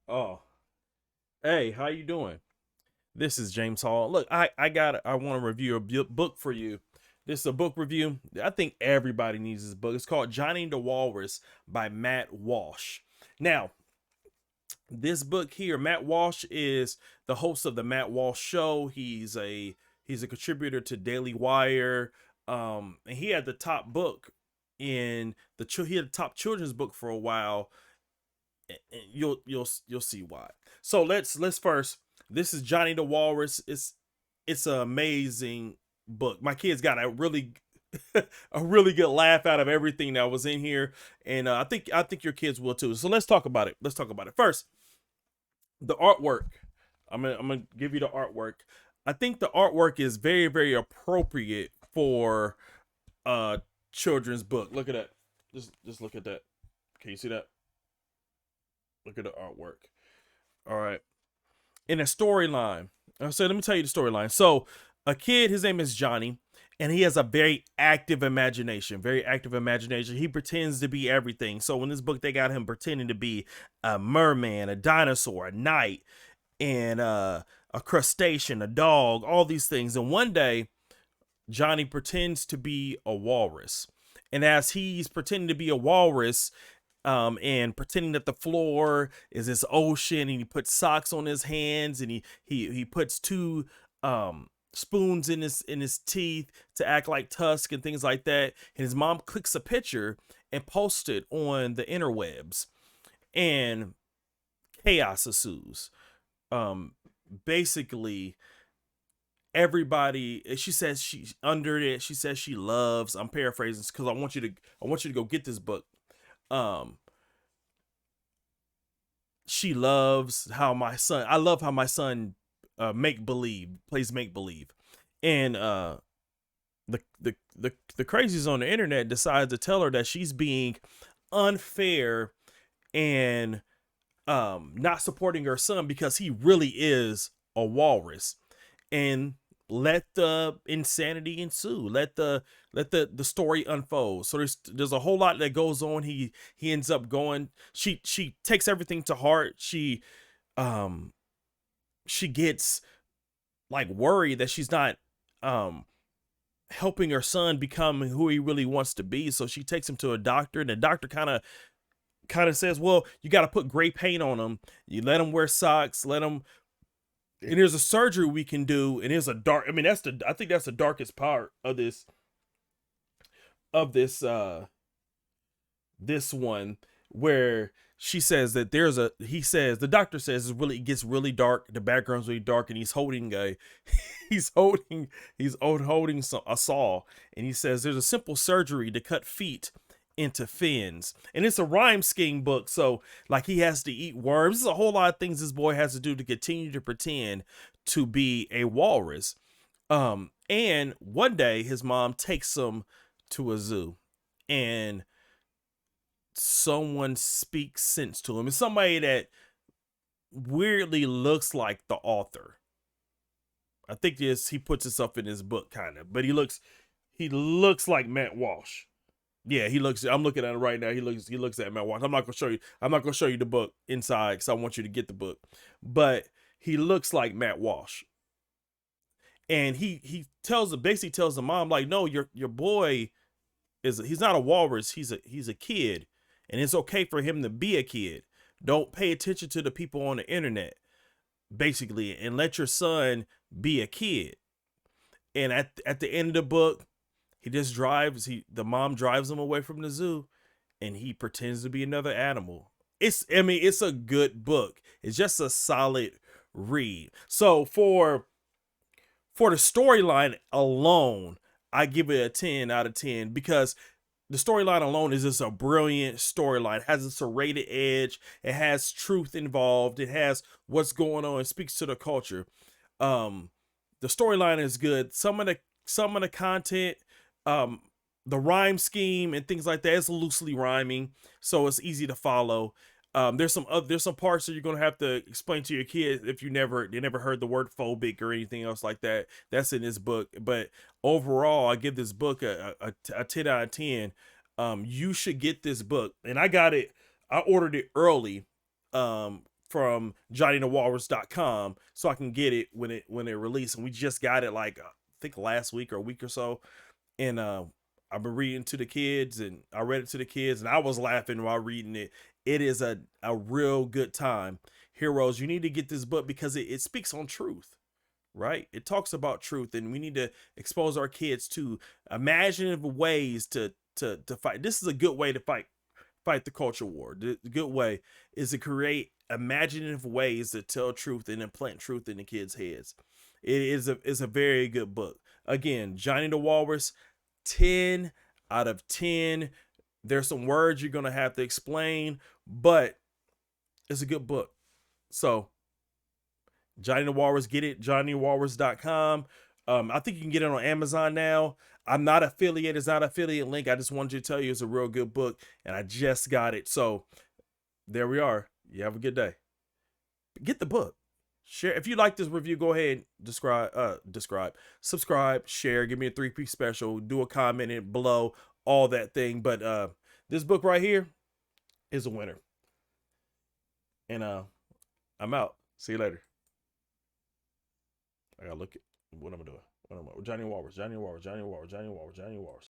Oh, hey, how you doing? This is James Hall. Look, I want to review a book for you. This is a book review. I think everybody needs this book. It's called Johnny the Walrus by Matt Walsh. Now, this book here, Matt Walsh is the host of the Matt Walsh Show. He's a contributor to Daily Wire. And he had the top book in he had the top children's book for a while. And you'll see why. So let's first. This is Johnny the Walrus. It's an amazing book. My kids got a really a really good laugh out of everything that was in here, and I think your kids will too. So let's talk about it. Let's talk about it first. The artwork. I'm gonna give you the artwork. I think the artwork is very appropriate for a children's book. Look at that. Just look at that. Can you see that? Look at the artwork. All right. In a storyline. So let me tell you the storyline. So a kid, his name is Johnny, and he has a very active imagination. Very active imagination. He pretends to be everything. So in this book, they got him pretending to be a merman, a dinosaur, a knight, and a crustacean, a dog, all these things. And one day, Johnny pretends to be a walrus. And as he's pretending to be a walrus, and pretending that the floor is this ocean, and he puts socks on his hands, and he puts two spoons in his teeth to act like Tusk and things like that. And his mom clicks a picture and posts it on the interwebs, and chaos ensues. Um, Basically, everybody, she says she's under it. She says she loves. I'm paraphrasing because I want you to go get this book. Um, she loves how my son. I love how my son make believe plays make believe, and the crazies on the internet decide to tell her that she's being unfair and not supporting her son because he really is a walrus, and let the insanity ensue. Let the story unfold. So there's a whole lot that goes on. He ends up going. She takes everything to heart. Um she gets like worried that she's not um helping her son become who he really wants to be. So she takes him to a doctor, and the doctor kind of says, well, you got to put gray paint on him. You let him wear socks, let him, and there's a surgery we can do. And there's a dark, I mean, I think that's the darkest part of this one, where she says that the doctor says it gets really dark. The background's really dark, and he's holding a, he's holding, holding a saw. And he says there's a simple surgery to cut feet into fins, and it's a rhyme scheme book, so like he has to eat worms. There's a whole lot of things this boy has to do to continue to pretend to be a walrus. And one day his mom takes him to a zoo, and someone speaks sense to him. It's somebody that weirdly looks like the author. I think he puts himself in his book kind of, but he looks like Matt Walsh. Yeah, he looks. I'm looking at it right now. He looks at Matt Walsh. I'm not gonna show you. I'm not gonna show you the book inside because I want you to get the book. But he looks like Matt Walsh, and he basically tells the mom like, no, your boy he's not a walrus. He's a kid, and it's okay for him to be a kid. Don't pay attention to the people on the internet, basically, and let your son be a kid. And at the end of the book, the mom drives him away from the zoo, and he pretends to be another animal. It's a good book. It's just a solid read. So for the storyline alone, I give it a 10 out of 10 because the storyline alone is just a brilliant storyline. It has a serrated edge. It has truth involved. It has what's going on. It speaks to the culture. Um, the storyline is good. Some of the content, um, the rhyme scheme and things like that is loosely rhyming, so it's easy to follow. There's some parts that you're gonna have to explain to your kids if you never heard the word phobic or anything else like that. That's in this book, but overall, I give this book a 10 out of 10. You should get this book. And I ordered it early from johnnythewalrus.com so I can get it when it released. And we just got it like I think last week or a week or so. And I've been reading to the kids, and I read it to the kids, and I was laughing while reading it. It is a real good time. Heroes, you need to get this book because it speaks on truth, right? It talks about truth, and we need to expose our kids to imaginative ways to fight. This is a good way to fight the culture war. The good way is to create imaginative ways to tell truth and implant truth in the kids' heads. It is a very good book. Again, Johnny the Walrus, 10 out of 10. There's some words you're gonna have to explain, but it's a good book. So Johnny the Walrus, get it, johnnythewalrus.com. I think you can get it on Amazon now. I'm not affiliated, it's not an affiliate link. I just wanted to tell you it's a real good book, and I just got it. So there we are. You have a good day. Get the book. Share if you like this review. Go ahead, subscribe, share. Give me a 3-piece special. Do a comment in below, all that thing. But this book right here is a winner. And I'm out. See you later. I gotta look at what I'm doing. Johnny Walrus.